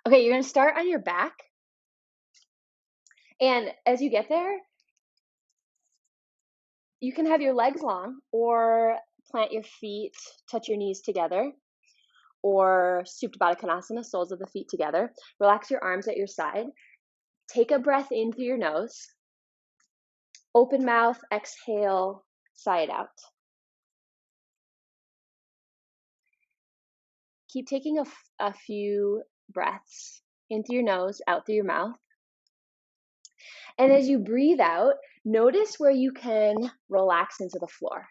Okay, you're gonna start on your back. And as you get there, you can have your legs long or plant your feet, touch your knees together, or Supta Baddha Konasana, soles of the feet together. Relax your arms at your side. Take a breath in through your nose. Open mouth, exhale, sigh it out. Keep taking a few breaths in through your nose, out through your mouth. And as you breathe out, notice where you can relax into the floor.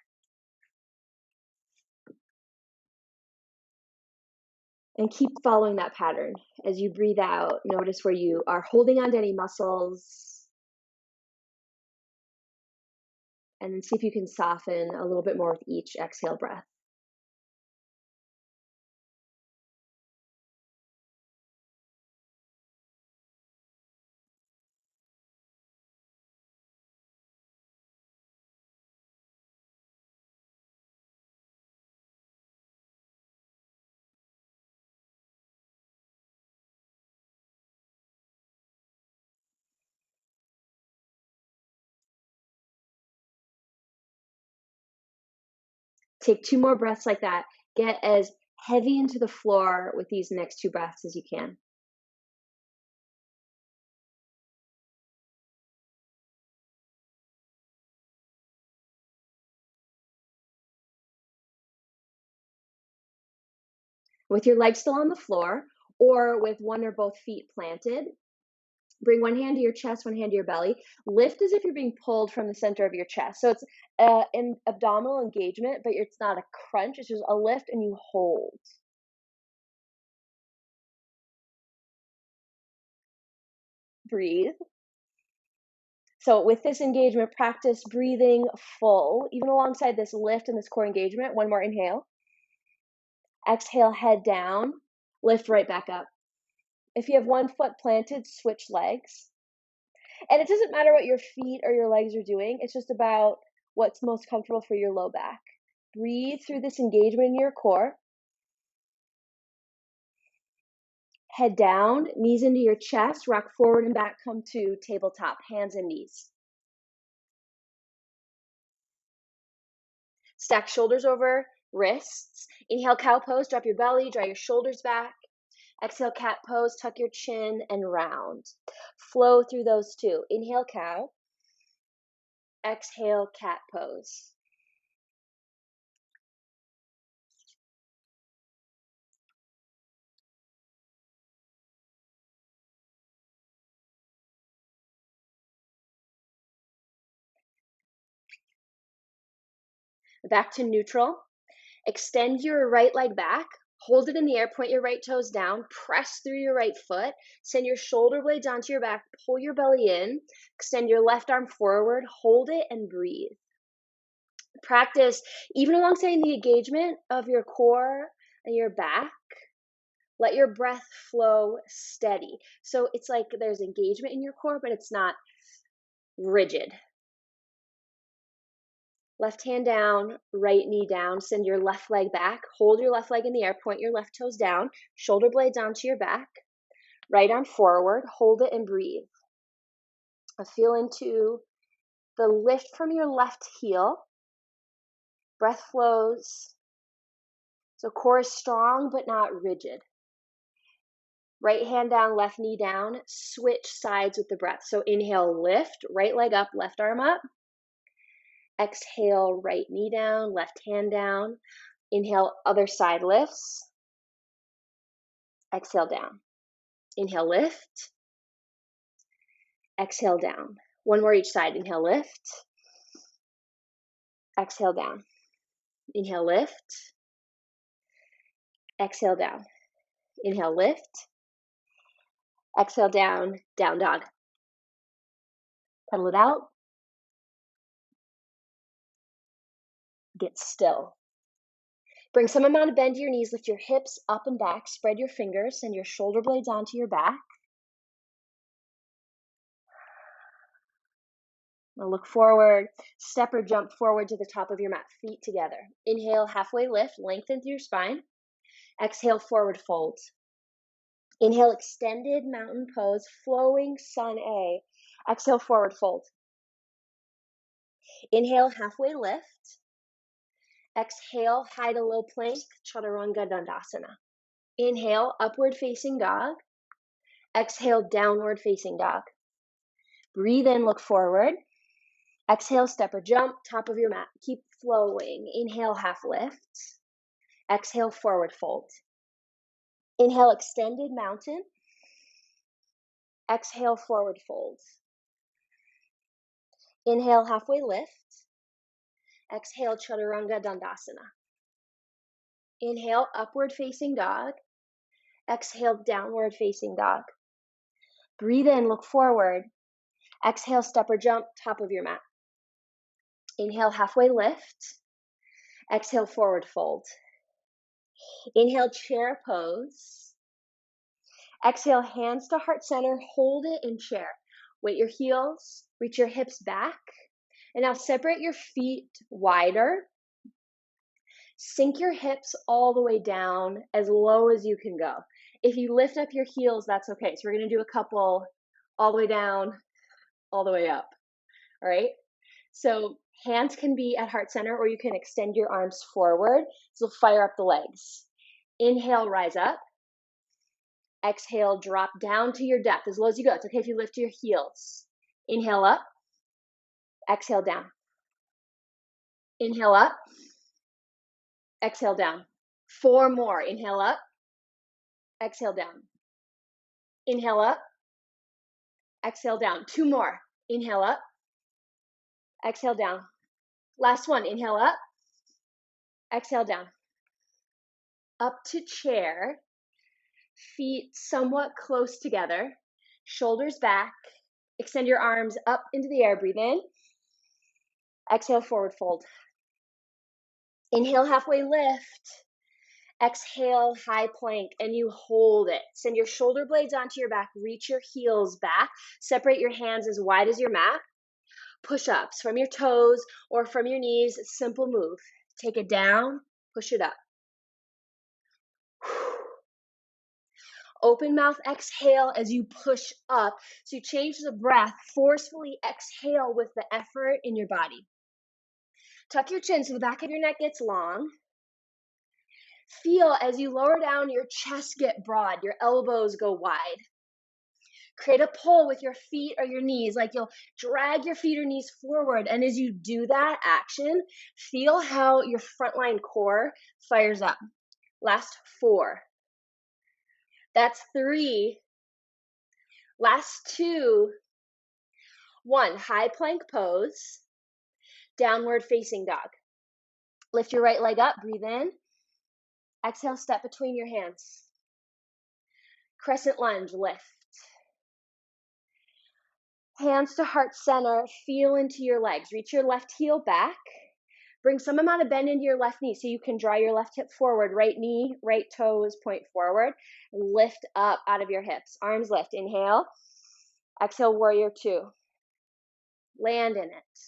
And keep following that pattern. As you breathe out, notice where you are holding on to any muscles. And then see if you can soften a little bit more with each exhale breath. Take 2 more breaths like that. Get as heavy into the floor with these next 2 breaths as you can. With your legs still on the floor, or with one or both feet planted, bring one hand to your chest, one hand to your belly. Lift as if you're being pulled from the center of your chest. So it's an abdominal engagement, but it's not a crunch. It's just a lift and you hold. Breathe. So with this engagement, practice breathing full, even alongside this lift and this core engagement. One more inhale. Exhale, head down. Lift right back up. If you have one foot planted, switch legs. And it doesn't matter what your feet or your legs are doing. It's just about what's most comfortable for your low back. Breathe through this engagement in your core. Head down, knees into your chest, rock forward and back, come to tabletop, hands and knees. Stack shoulders over wrists. Inhale, cow pose, drop your belly, draw your shoulders back. Exhale, cat pose, tuck your chin and round. Flow through those two. Inhale, cow. Exhale, cat pose. Back to neutral. Extend your right leg back. Hold it in the air, point your right toes down, press through your right foot, send your shoulder blades onto your back, pull your belly in, extend your left arm forward, hold it and breathe. Practice even alongside the engagement of your core and your back. Let your breath flow steady. So it's like there's engagement in your core, but it's not rigid. Left hand down, right knee down. Send your left leg back. Hold your left leg in the air. Point your left toes down. Shoulder blades onto your back. Right arm forward. Hold it and breathe. Feel into the lift from your left heel. Breath flows. So core is strong but not rigid. Right hand down, left knee down. Switch sides with the breath. So inhale, lift. Right leg up, left arm up. Exhale, right knee down, left hand down. Inhale, other side lifts. Exhale, down. Inhale, lift. Exhale, down. One more each side. Inhale, lift. Exhale, down. Inhale, lift. Exhale, down. Inhale, lift. Exhale, down, down dog. Pedal it out. Get still. Bring some amount of bend to your knees. Lift your hips up and back. Spread your fingers. Send your shoulder blades onto your back. Now look forward. Step or jump forward to the top of your mat. Feet together. Inhale, halfway lift. Lengthen through your spine. Exhale, forward fold. Inhale, extended mountain pose, flowing sun A. Exhale, forward fold. Inhale, halfway lift. Exhale, high to low plank, chaturanga dandasana. Inhale, upward facing dog. Exhale, downward facing dog. Breathe in, look forward. Exhale, step or jump, top of your mat. Keep flowing. Inhale, half lift. Exhale, forward fold. Inhale, extended mountain. Exhale, forward fold. Inhale, halfway lift. Exhale, chaturanga dandasana. Inhale, upward facing dog. Exhale, downward facing dog. Breathe in, look forward. Exhale, step or jump, top of your mat. Inhale, halfway lift. Exhale, forward fold. Inhale, chair pose. Exhale, hands to heart center, hold it in chair. Weight your heels, reach your hips back. And now separate your feet wider. Sink your hips all the way down as low as you can go. If you lift up your heels, that's okay. So we're going to do a couple all the way down, all the way up. All right? So hands can be at heart center, or you can extend your arms forward. So fire up the legs. Inhale, rise up. Exhale, drop down to your depth as low as you go. It's okay if you lift your heels. Inhale up. Exhale down. Inhale up. Exhale down. 4 more. Inhale up. Exhale down. Inhale up. Exhale down. 2 more. Inhale up. Exhale down. Last one. Inhale up. Exhale down. Up to chair. Feet somewhat close together. Shoulders back. Extend your arms up into the air. Breathe in. Exhale, forward fold. Inhale, halfway lift. Exhale, high plank, and you hold it. Send your shoulder blades onto your back. Reach your heels back. Separate your hands as wide as your mat. Push-ups from your toes or from your knees. Simple move. Take it down, push it up. Open mouth exhale as you push up. So you change the breath. Forcefully exhale with the effort in your body. Tuck your chin so the back of your neck gets long. Feel as you lower down, your chest get broad, your elbows go wide. Create a pull with your feet or your knees, like you'll drag your feet or knees forward. And as you do that action, feel how your frontline core fires up. Last 4. That's 3. Last 2. 1. High plank pose. Downward facing dog. Lift your right leg up. Breathe in. Exhale, step between your hands. Crescent lunge, lift. Hands to heart center, feel into your legs. Reach your left heel back. Bring some amount of bend into your left knee so you can draw your left hip forward. Right knee, right toes point forward. Lift up out of your hips. Arms lift. Inhale. Exhale, warrior 2. Land in it.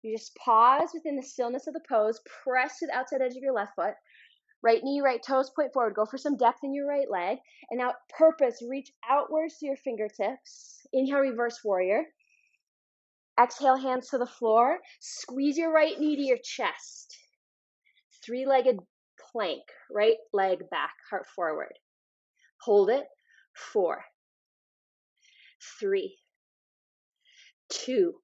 You just pause within the stillness of the pose. Press to the outside edge of your left foot. Right knee, right toes point forward. Go for some depth in your right leg. And now purpose, reach outwards to your fingertips. Inhale, reverse warrior. Exhale, hands to the floor. Squeeze your right knee to your chest. 3-legged plank. Right leg back, heart forward. Hold it. 4, 3, 2,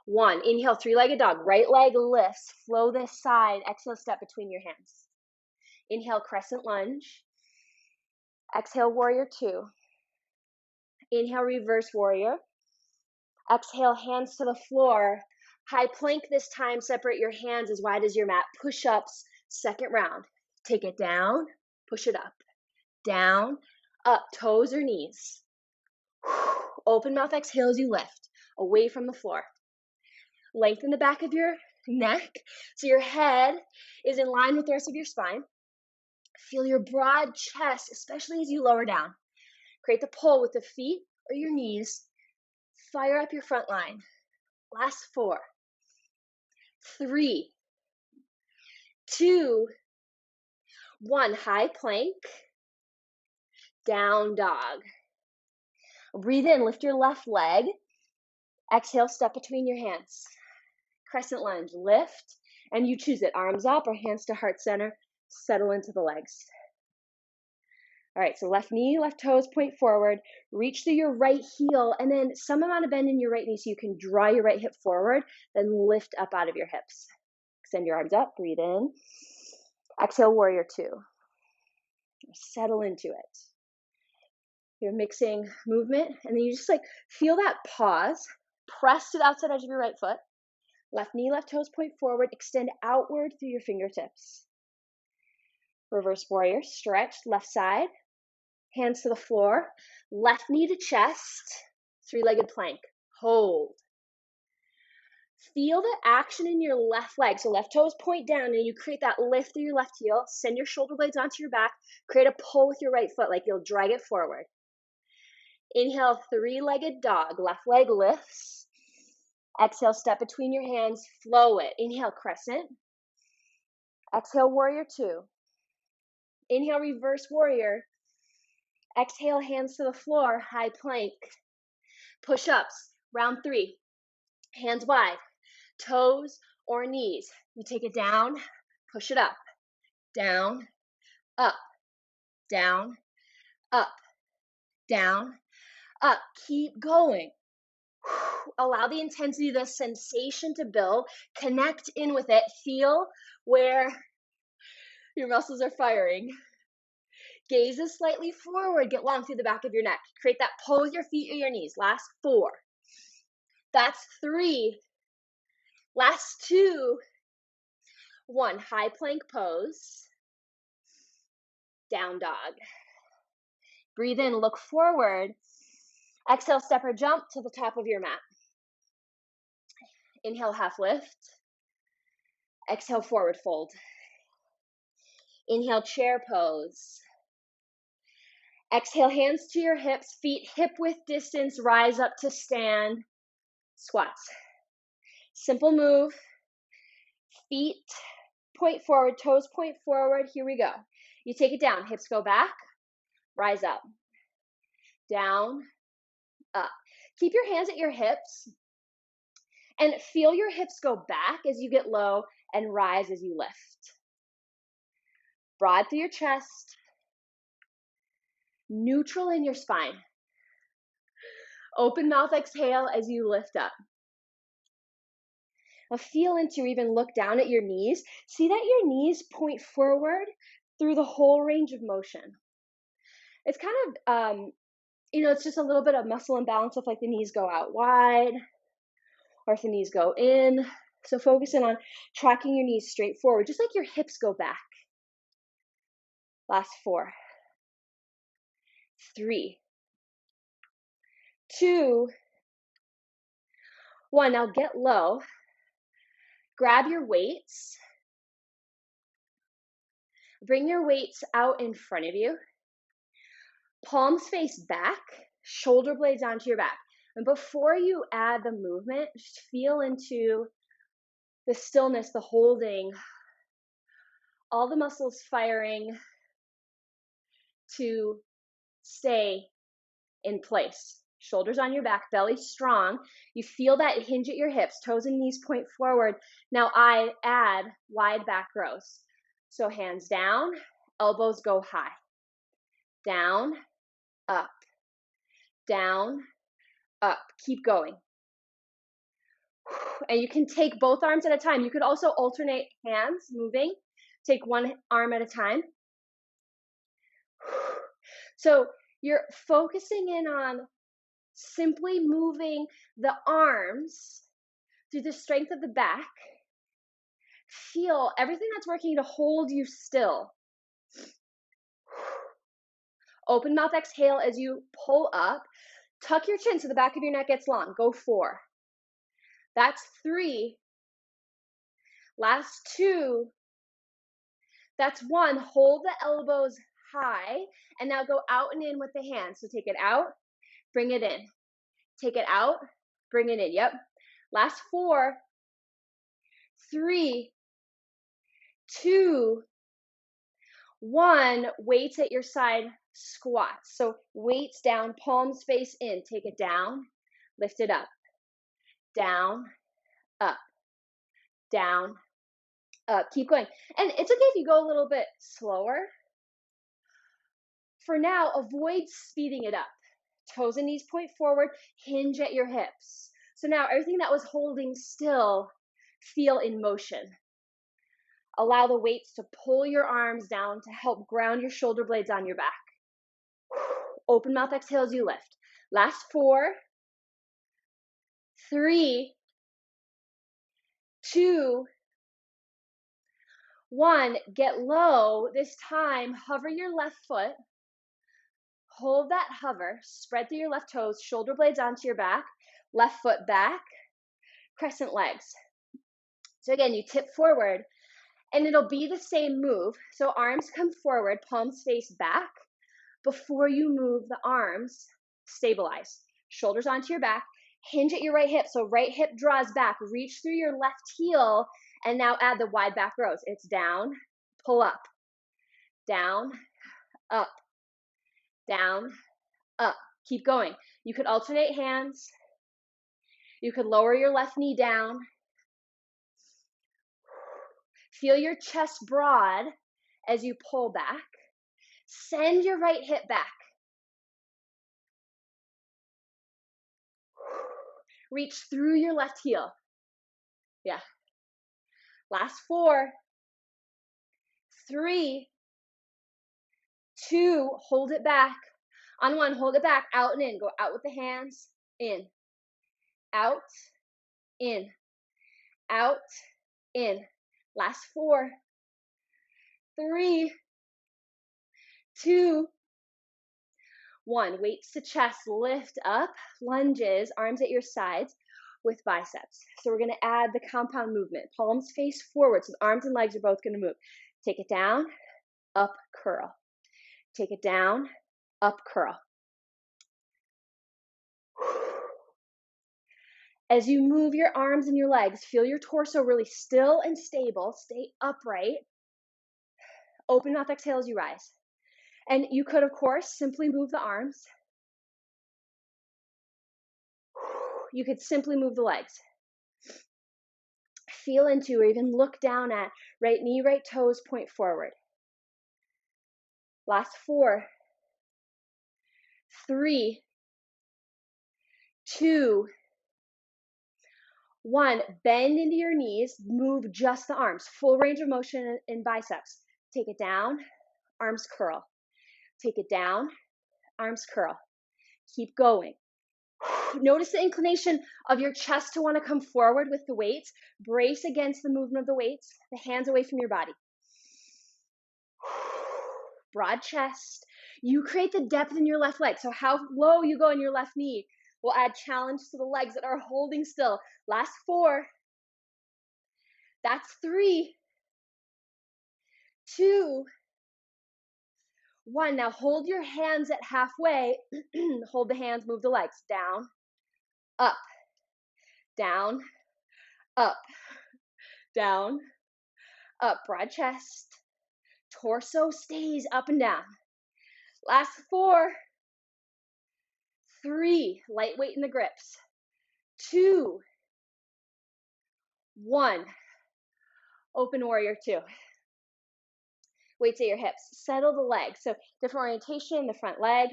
1. Inhale, 3-legged dog. Right leg lifts. Flow this side. Exhale, step between your hands. Inhale, crescent lunge. Exhale, warrior 2. Inhale, reverse warrior. Exhale, hands to the floor. High plank this time. Separate your hands as wide as your mat. Push-ups, second round. Take it down, push it up. Down, up, toes or knees. Open mouth exhale as you lift, away from the floor. Lengthen the back of your neck so your head is in line with the rest of your spine. Feel your broad chest, especially as you lower down. Create the pull with the feet or your knees. Fire up your front line. Last 4, 3, 2, 1. High plank. Down dog. Breathe in, lift your left leg. Exhale, step between your hands. Crescent lunge, lift, and you choose it. Arms up or hands to heart center. Settle into the legs. All right, so left knee, left toes point forward. Reach through your right heel, and then some amount of bend in your right knee so you can draw your right hip forward, then lift up out of your hips. Extend your arms up, breathe in. Exhale, warrior two. Settle into it. You're mixing movement, and then you just like feel that pause. Press to the outside edge of your right foot. Left knee, left toes point forward. Extend outward through your fingertips. Reverse warrior, stretch, left side. Hands to the floor. Left knee to chest. Three-legged plank. Hold. Feel the action in your left leg. So left toes point down, and you create that lift through your left heel. Send your shoulder blades onto your back. Create a pull with your right foot, like you'll drag it forward. Inhale, three-legged dog. Left leg lifts. Exhale, step between your hands. Flow it. Inhale, crescent. Exhale, warrior two. Inhale, reverse warrior. Exhale, hands to the floor, high plank. Push-ups, round three. Hands wide, toes or knees. You take it down, push it up. Down, up, down, up, down, up. Keep going. Allow the intensity, the sensation to build. Connect in with it. Feel where your muscles are firing. Gazes slightly forward. Get long through the back of your neck. Create that pull with your feet or your knees. Last four. That's three. Last two. One. High plank pose. Down dog. Breathe in. Look forward. Exhale, step or jump to the top of your mat. Inhale, half lift. Exhale, forward fold. Inhale, chair pose. Exhale, hands to your hips, feet hip width distance, rise up to stand, squats. Simple move, feet point forward, toes point forward, here we go. You take it down, hips go back, rise up, down, up. Keep your hands at your hips and feel your hips go back as you get low and rise as you lift. Broad through your chest, neutral in your spine. Open mouth exhale as you lift up. Now feel into or even look down at your knees. See that your knees point forward through the whole range of motion. It's kind of, it's just a little bit of muscle imbalance if like the knees go out wide or if the knees go in. So focusing on tracking your knees straight forward, just like your hips go back. Last four. Three. Two. One. Now get low. Grab your weights. Bring your weights out in front of you. Palms face back, shoulder blades onto your back. And before you add the movement, just feel into the stillness, the holding, all the muscles firing to stay in place. Shoulders on your back, belly strong. You feel that hinge at your hips, toes and knees point forward. Now I add wide back rows. So hands down, elbows go high. Down, up, down, up. Keep going. And you can take both arms at a time. You could also alternate hands moving. Take one arm at a time. So you're focusing in on simply moving the arms through the strength of the back. Feel everything that's working to hold you still. Open mouth exhale as you pull up. Tuck your chin so the back of your neck gets long. Go four. That's three. Last two. That's one. Hold the elbows high and now go out and in with the hands. So take it out, bring it in. Take it out, bring it in. Yep. Last four. Three. Two. One. Weights at your side squats. So weights down, palms face in. Take it down, lift it up, down, up, down, up. Keep going. And it's okay if you go a little bit slower. For now, avoid speeding it up. Toes and knees point forward, hinge at your hips. So now everything that was holding still, feel in motion. Allow the weights to pull your arms down to help ground your shoulder blades on your back. Open mouth exhale as you lift. Last 4, 3, 2, 1. Get low. This time, hover your left foot. Hold that hover. Spread through your left toes, shoulder blades onto your back, left foot back, crescent legs. So again, you tip forward, and it'll be the same move. So arms come forward, palms face back. Before you move the arms, stabilize. Shoulders onto your back, hinge at your right hip. So right hip draws back, reach through your left heel, and now add the wide back rows. It's down, pull up, down, up, down, up. Keep going. You could alternate hands. You could lower your left knee down. Feel your chest broad as you pull back. Send your right hip back. Reach through your left heel. Yeah. Last 4, 3, 2, hold it back. On 1, hold it back, out and in. Go out with the hands, in, out, in, out, in. Last 4, 3, 2, 1. Weights to chest, lift up, lunges, arms at your sides with biceps. So we're going to add the compound movement. Palms face forward, so the arms and legs are both going to move. Take it down, up, curl. Take it down, up, curl. As you move your arms and your legs, feel your torso really still and stable. Stay upright. Open mouth exhale as you rise. And you could, of course, simply move the arms. You could simply move the legs. Feel into or even look down at right knee, right toes, point forward. Last 4, 3, 2, 1. Bend into your knees, move just the arms. Full range of motion in biceps. Take it down, arms curl. Take it down, arms curl. Keep going. Notice the inclination of your chest to want to come forward with the weights. Brace against the movement of the weights, the hands away from your body. Broad chest. You create the depth in your left leg. So how low you go in your left knee will add challenge to the legs that are holding still. Last 4. That's 3, 2, 1. Now hold your hands at halfway. Hold the hands, move the legs. Down, up, down, up, down, up. Broad chest. Torso stays up and down. Last 4, 3. Lightweight in the grips. 2, 1. Open warrior 2. Weights at your hips. Settle the legs. So different orientation in the front leg.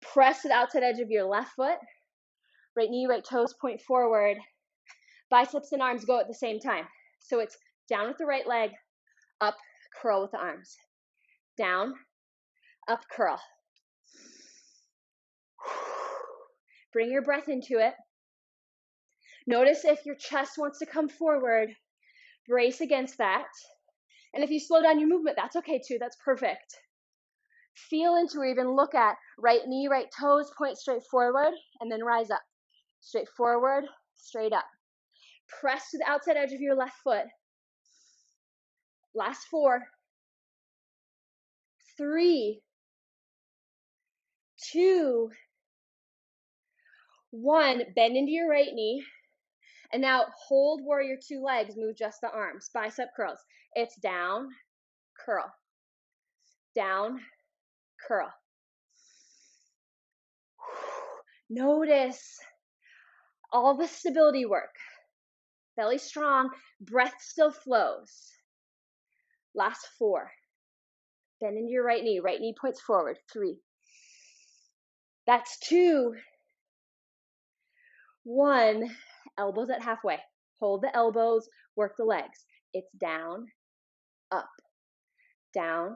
Press to the outside edge of your left foot. Right knee, right toes point forward. Biceps and arms go at the same time. So it's down with the right leg, up, curl with the arms. Down, up, curl. Bring your breath into it. Notice if your chest wants to come forward, brace against that. And if you slow down your movement, that's okay too. That's perfect. Feel into or even look at right knee, right toes, point straight forward, and then rise up. Straight forward, straight up. Press to the outside edge of your left foot. Last 4, 3, 2, 1. Bend into your right knee. And now hold warrior 2 legs, move just the arms. Bicep curls. It's down, curl. Down, curl. Notice all the stability work. Belly strong, breath still flows. Last 4. Bend into your right knee points forward. 3. That's 2. 1. Elbows at halfway. Hold the elbows, work the legs. It's down, up, down,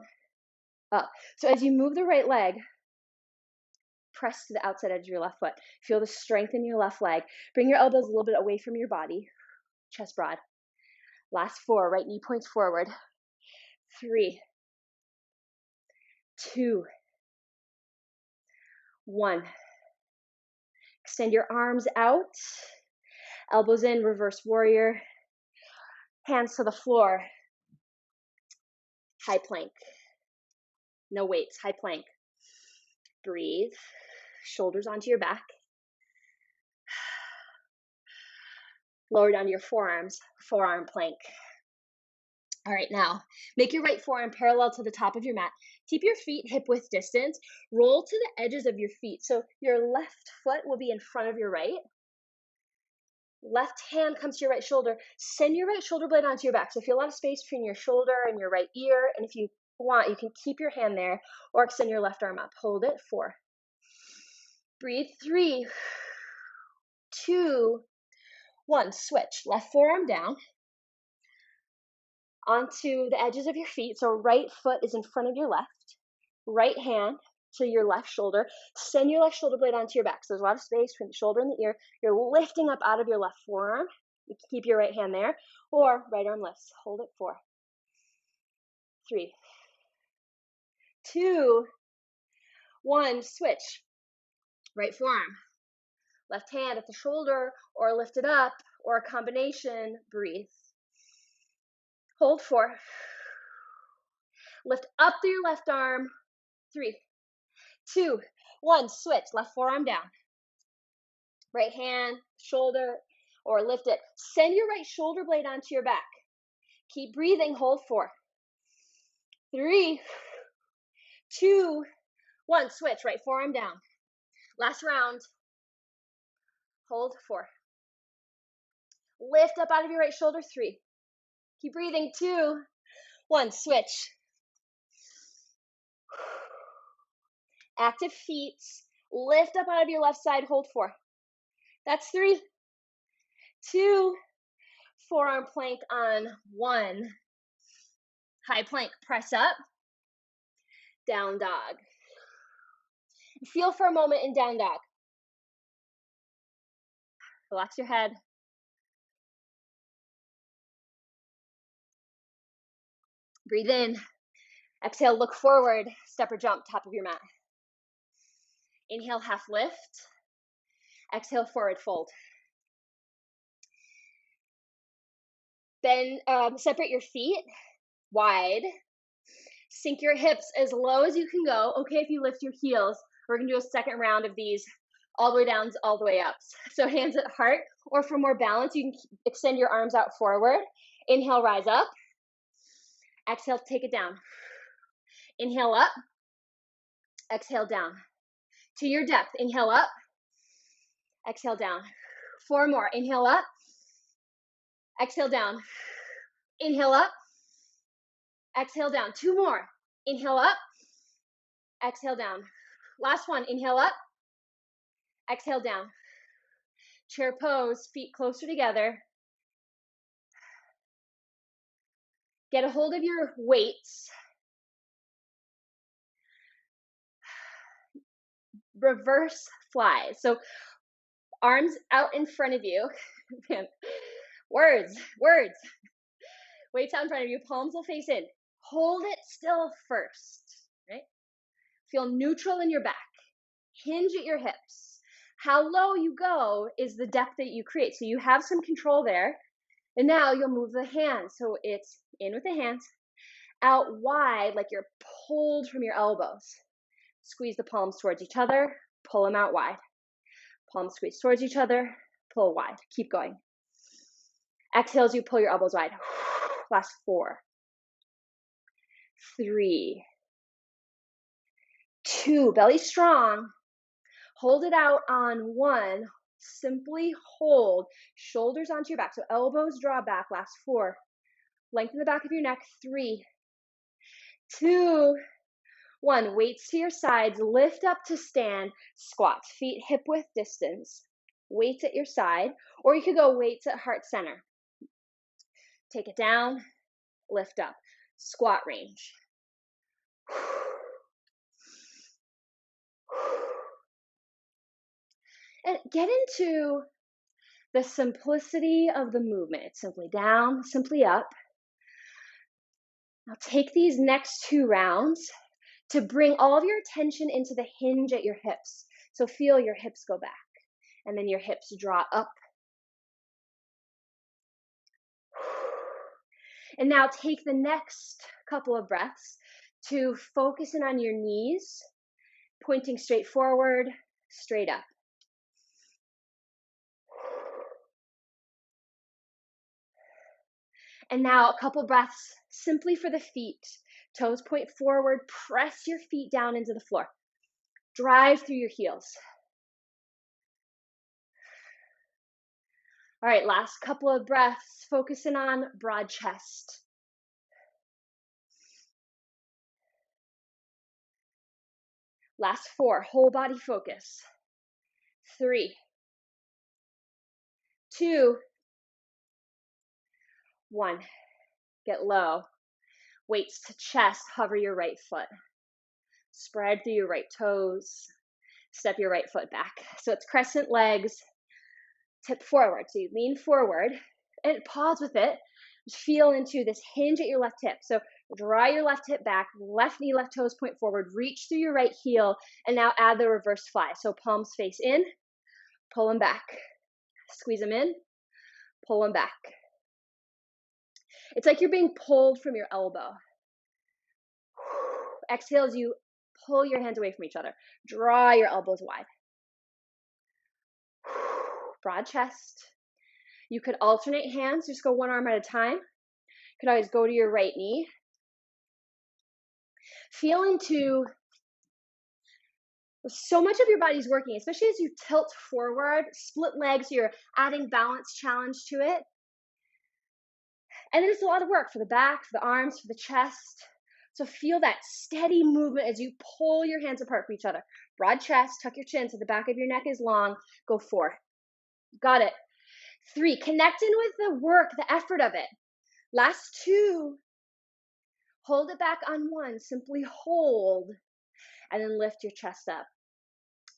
up. So as you move the right leg, press to the outside edge of your left foot. Feel the strength in your left leg. Bring your elbows a little bit away from your body. Chest broad. Last 4. Right knee points forward. 3, 2, 1. Extend your arms out. Elbows in, reverse warrior. Hands to the floor. High plank. No weights, high plank. Breathe. Shoulders onto your back. Lower down to your forearms, forearm plank. All right, now make your right forearm parallel to the top of your mat. Keep your feet hip width distance. Roll to the edges of your feet. So your left foot will be in front of your right. Left hand comes to your right shoulder. Send your right shoulder blade onto your back. So feel a lot of space between your shoulder and your right ear. And if you want, you can keep your hand there or extend your left arm up. Hold it. 4. Breathe. 3, 2, 1. Switch. Left forearm down onto the edges of your feet. So right foot is in front of your left. Right hand to your left shoulder. Send your left shoulder blade onto your back. So there's a lot of space between the shoulder and the ear. You're lifting up out of your left forearm. You can keep your right hand there. Or right arm lifts. Hold it. 4, 3, 2, 1. Switch. Right forearm. Left hand at the shoulder or lift it up or a combination. Breathe. Hold. 4. Lift up through your left arm. 3, 2, 1. Switch. Left forearm down. Right hand, shoulder, or lift it. Send your right shoulder blade onto your back. Keep breathing. Hold. 4, 3, 2, 1. Switch. Right forearm down. Last round. Hold. 4. Lift up out of your right shoulder. 3. Keep breathing. 2, 1. Switch. Active feet. Lift up out of your left side. Hold. 4. That's 3, 2, forearm plank on 1. High plank. Press up. Down dog. Feel for a moment in down dog. Relax your head. Breathe in. Exhale, look forward. Step or jump, top of your mat. Inhale, half lift. Exhale, forward fold. Then separate your feet wide. Sink your hips as low as you can go. Okay, if you lift your heels, we're going to do a second round of these all the way downs, all the way ups. So hands at heart, or for more balance, you can extend your arms out forward. Inhale, rise up. Exhale, take it down. Inhale up. Exhale down. To your depth. Inhale up. Exhale down. 4 more. Inhale up. Exhale down. Inhale up. Exhale down. 2 more. Inhale up. Exhale down. Last one. Inhale up. Exhale down. Chair pose. Feet closer together. Get a hold of your weights. Reverse flies. So arms out in front of you. Man, words. Weights out in front of you. Palms will face in. Hold it still first. Right? Feel neutral in your back. Hinge at your hips. How low you go is the depth that you create. So you have some control there. And now you'll move the hands. So it's in with the hands, out wide like you're pulled from your elbows. Squeeze the palms towards each other, pull them out wide. Palms squeeze towards each other, pull wide. Keep going. Exhale as you pull your elbows wide. Last 4, 3, 2, belly strong. Hold it out on 1. Simply hold. Shoulders onto your back. So elbows draw back. Last 4. Lengthen the back of your neck. 3, 2, 1. Weights to your sides. Lift up to stand. Squats. Feet hip width distance. Weights at your side. Or you could go weights at heart center. Take it down. Lift up. Squat range. And get into the simplicity of the movement. It's simply down, simply up. Now take these next 2 rounds to bring all of your attention into the hinge at your hips. So feel your hips go back, and then your hips draw up. And now take the next couple of breaths to focus in on your knees, pointing straight forward, straight up. And now a couple breaths simply for the feet. Toes point forward, press your feet down into the floor. Drive through your heels. All right, last couple of breaths, focusing on broad chest. Last 4, whole body focus. 3, 2, 1. Get low. Weights to chest, hover your right foot. Spread through your right toes. Step your right foot back. So it's crescent legs, tip forward. So you lean forward and pause with it. Just feel into this hinge at your left hip. So draw your left hip back, left knee, left toes point forward, reach through your right heel, and now add the reverse fly. So palms face in, pull them back. Squeeze them in, pull them back. It's like you're being pulled from your elbow. Exhale as you pull your hands away from each other. Draw your elbows wide. Broad chest. You could alternate hands, just go one arm at a time. You could always go to your right knee. Feel into so much of your body's working, especially as you tilt forward, split legs, you're adding balance challenge to it. And then it's a lot of work for the back, for the arms, for the chest. So feel that steady movement as you pull your hands apart from each other. Broad chest, tuck your chin so the back of your neck is long. Go 4. Got it. 3, connect in with the work, the effort of it. Last 2, hold it back on 1. Simply hold, and then lift your chest up.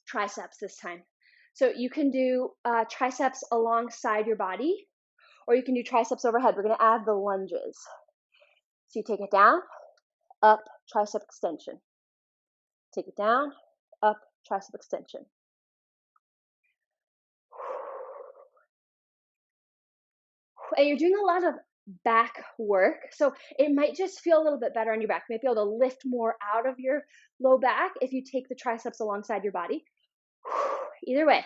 Triceps this time. So you can do triceps alongside your body, or you can do triceps overhead. We're going to add the lunges. So you take it down, up, tricep extension. Take it down, up, tricep extension. And you're doing a lot of back work, so it might just feel a little bit better on your back. You might be able to lift more out of your low back if you take the triceps alongside your body. Either way.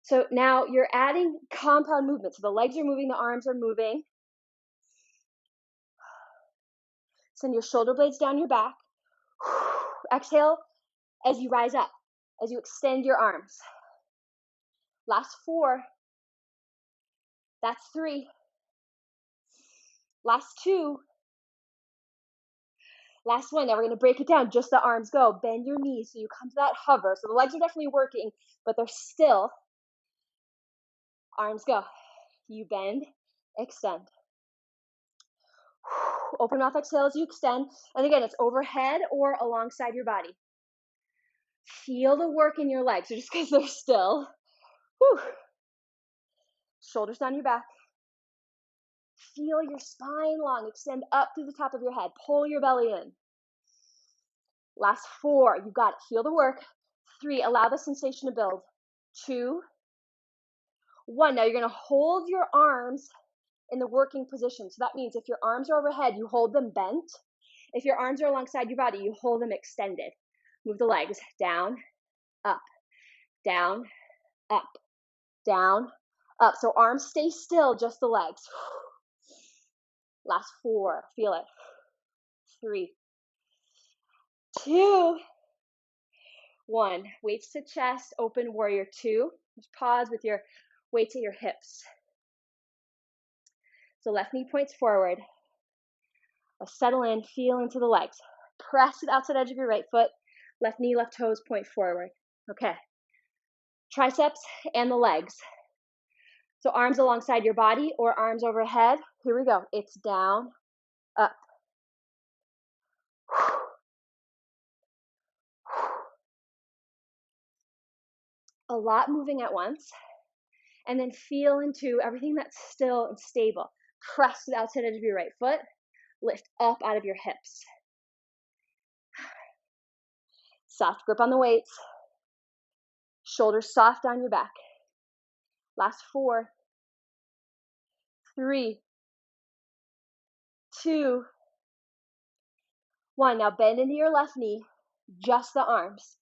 So now you're adding compound movement. So the legs are moving, the arms are moving. Send your shoulder blades down your back. Exhale as you rise up, as you extend your arms. Last 4. That's 3. Last 2. Last 1. Now we're going to break it down. Just the arms go. Bend your knees so you come to that hover. So the legs are definitely working, but they're still. Arms go. You bend, extend. Open mouth exhale as you extend. And again, it's overhead or alongside your body. Feel the work in your legs. So just because they're still. Whew. Shoulders down your back. Feel your spine long. Extend up through the top of your head. Pull your belly in. Last 4. You got it. Feel the work. 3. Allow the sensation to build. 2. 1. Now you're going to hold your arms in the working position. So that means if your arms are overhead, you hold them bent. If your arms are alongside your body, you hold them extended. Move the legs down, up, down, up, down, up. So arms stay still, just the legs. Last 4. Feel it. 3, 2, 1. Weights to chest, open warrior 2. Just pause with your weights at your hips. So left knee points forward. Settle in, feel into the legs. Press to the outside edge of your right foot. Left knee, left toes point forward. Okay. Triceps and the legs. So arms alongside your body or arms overhead. Here we go. It's down, up. A lot moving at once. And then feel into everything that's still and stable. Press to the outside edge of your right foot. Lift up out of your hips. Soft grip on the weights. Shoulders soft on your back. Last 4, 3, 2, 1. Now bend into your left knee, just the arms.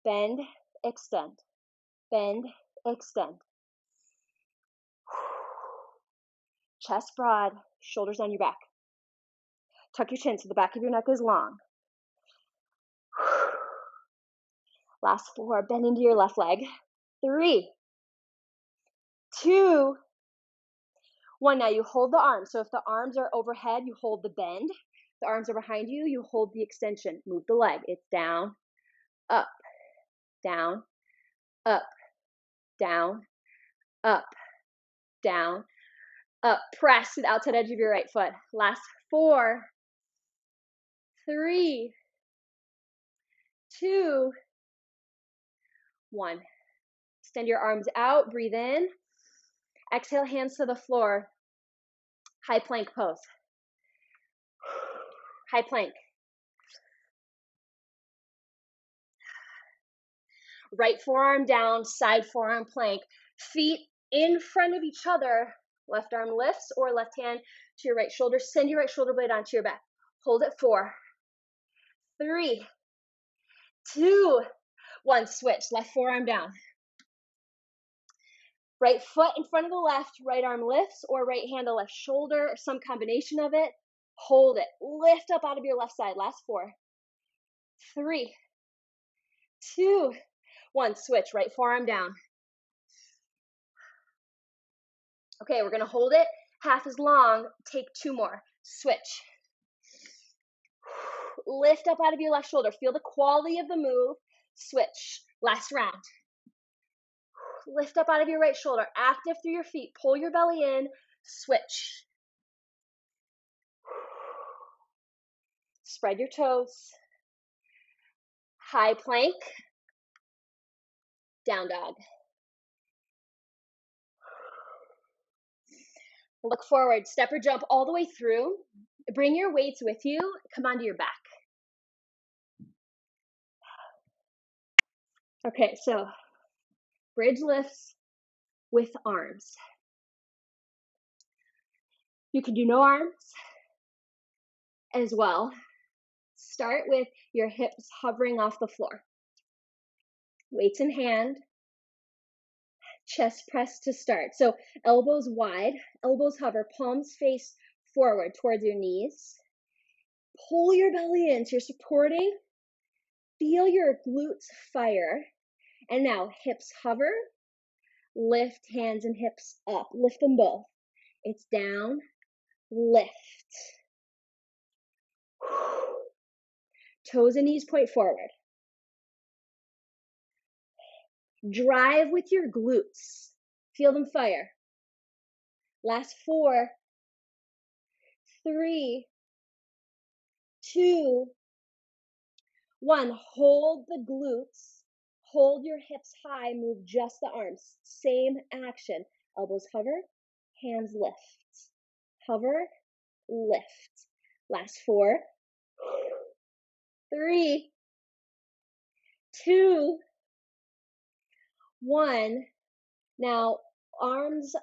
Bend, extend. Bend, extend. Chest broad, shoulders on your back. Tuck your chin so the back of your neck is long. Last 4, bend into your left leg. 3, 2, 1. Now you hold the arms. So if the arms are overhead, you hold the bend. If the arms are behind you, you hold the extension. Move the leg. It's down, up, down, up, down, up, down, up. Press to the outside edge of your right foot. Last 4, 3, 2, 1. Extend your arms out. Breathe in. Exhale, hands to the floor. High plank pose. High plank. Right forearm down, side forearm plank. Feet in front of each other. Left arm lifts or left hand to your right shoulder. Send your right shoulder blade onto your back. Hold it. 4, 3, 2, 1. Switch. Left forearm down. Right foot in front of the left. Right arm lifts or right hand to left shoulder or some combination of it. Hold it. Lift up out of your left side. Last 4, 3, 2, 1. Switch. Right forearm down. Okay, we're going to hold it half as long. Take 2 more. Switch. Lift up out of your left shoulder. Feel the quality of the move. Switch. Last round. Lift up out of your right shoulder. Active through your feet. Pull your belly in. Switch. Spread your toes. High plank. Down dog. Look forward. Step or jump all the way through. Bring your weights with you. Come onto your back. Okay, so bridge lifts with arms. You can do no arms as well. Start with your hips hovering off the floor. Weights in hand. Chest press to start. So elbows wide, elbows hover, palms face forward towards your knees. Pull your belly in so you're supporting. Feel your glutes fire. And now hips hover. Lift hands and hips up. Lift them both. It's down, lift. Toes and knees point forward. Drive with your glutes. Feel them fire. Last 4, 3, 2, 1. Hold the glutes. Hold your hips high. Move just the arms. Same action. Elbows hover. Hands lift. Hover. Lift. Last 4, 3, 2, 1. Now, arms,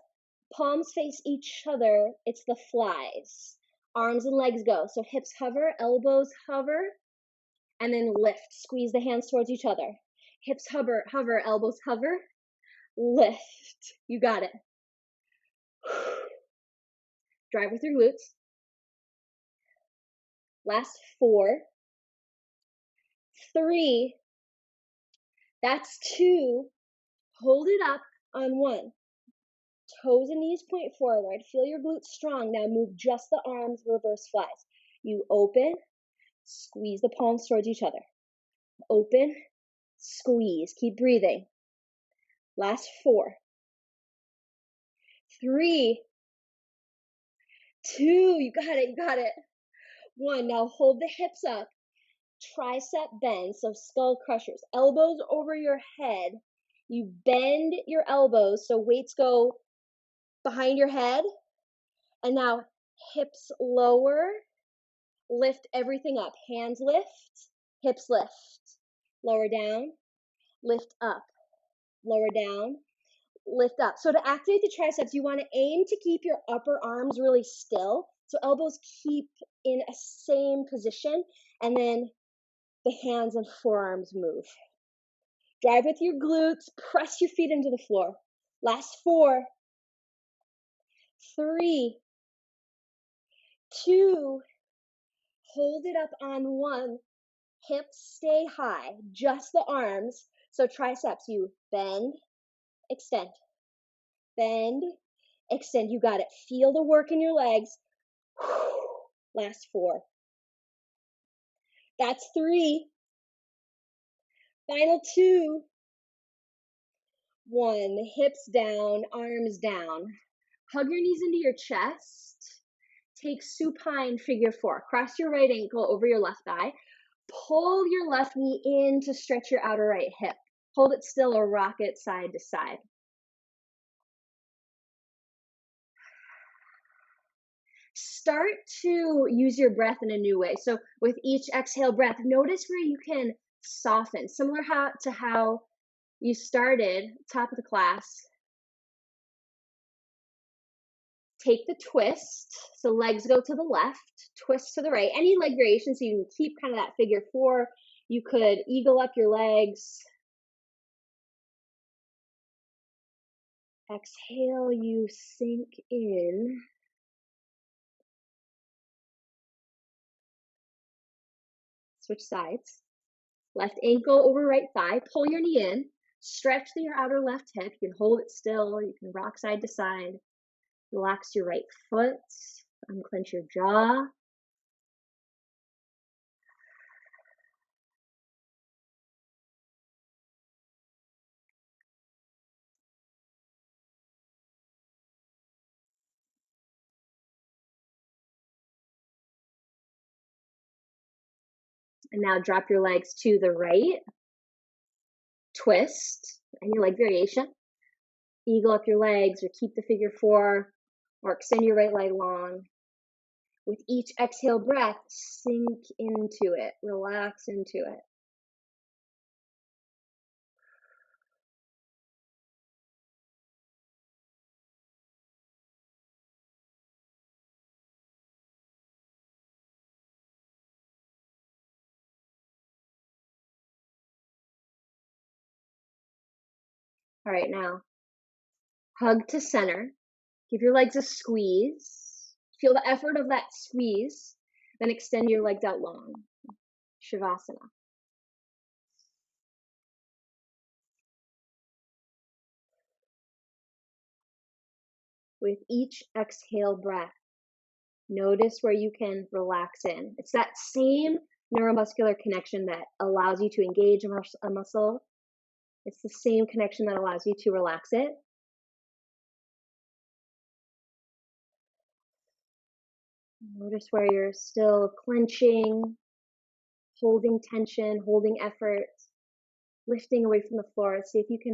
palms face each other. It's the flies. Arms and legs go. So hips hover, elbows hover, and then lift. Squeeze the hands towards each other. Hips hover, elbows hover, lift. You got it. Drive with your glutes. Last 4, 3, That's 2. Hold it up on 1. Toes and knees point forward. Feel your glutes strong. Now move just the arms, reverse flies. You open, squeeze the palms towards each other. Open, squeeze. Keep breathing. Last 4. 3, 2. You got it, you got it. 1. Now hold the hips up. Tricep bends, so skull crushers. Elbows over your head. You bend your elbows so weights go behind your head. And now hips lower. Lift everything up. Hands lift, hips lift. Lower down, lift up. Lower down, lift up. So to activate the triceps, you want to aim to keep your upper arms really still. So elbows keep in a same position. And then the hands and forearms move. Drive with your glutes. Press your feet into the floor. Last 4, 3, 2. Hold it up on 1. Hips stay high. Just the arms. So triceps, you bend, extend. Bend, extend. You got it. Feel the work in your legs. Last 4. That's 3. Final 2. 1. Hips down, arms down. Hug your knees into your chest. Take supine figure 4. Cross your right ankle over your left thigh. Pull your left knee in to stretch your outer right hip. Hold it still or rock it side to side. Start to use your breath in a new way. So with each exhale breath, notice where you can soften, similar to how you started, top of the class. Take the twist, so legs go to the left, twist to the right, any leg variation so you can keep kind of that figure 4. You could eagle up your legs. Exhale, you sink in. Switch sides. Left ankle over right thigh. Pull your knee in. Stretch your outer left hip. You can hold it still. You can rock side to side. Relax your right foot. Unclench your jaw. And now drop your legs to the right. Twist. Any leg variation. Eagle up your legs or keep the figure 4 or extend your right leg long. With each exhale breath, sink into it. Relax into it. All right, now hug to center. Give your legs a squeeze. Feel the effort of that squeeze. Then extend your legs out long. Shavasana. With each exhale breath, notice where you can relax in. It's that same neuromuscular connection that allows you to engage a muscle. It's the same connection that allows you to relax it. Notice where you're still clenching, holding tension, holding effort, lifting away from the floor. See if you can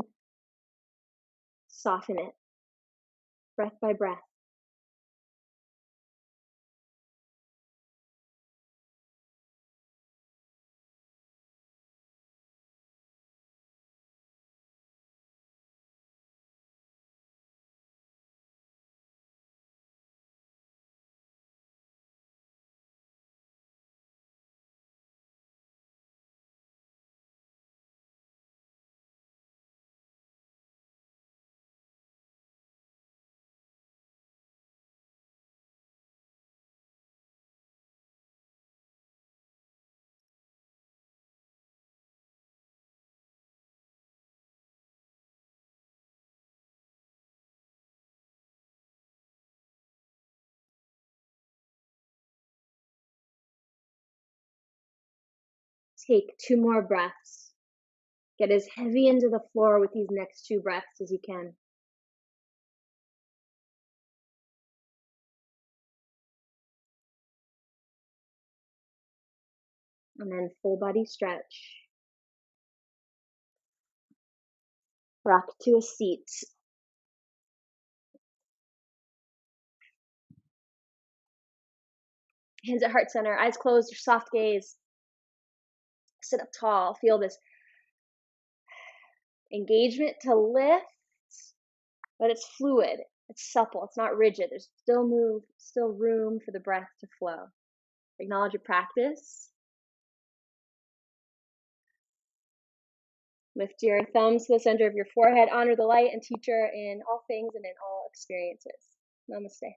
soften it, breath by breath. Take 2 more breaths. Get as heavy into the floor with these next 2 breaths as you can. And then full body stretch. Rock to a seat. Hands at heart center, eyes closed, your soft gaze. Sit up tall, feel this engagement to lift, but it's fluid, it's supple, it's not rigid. There's still room for the breath to flow. Acknowledge your practice. Lift your thumbs to the center of your forehead, honor the light and teacher in all things and in all experiences. Namaste.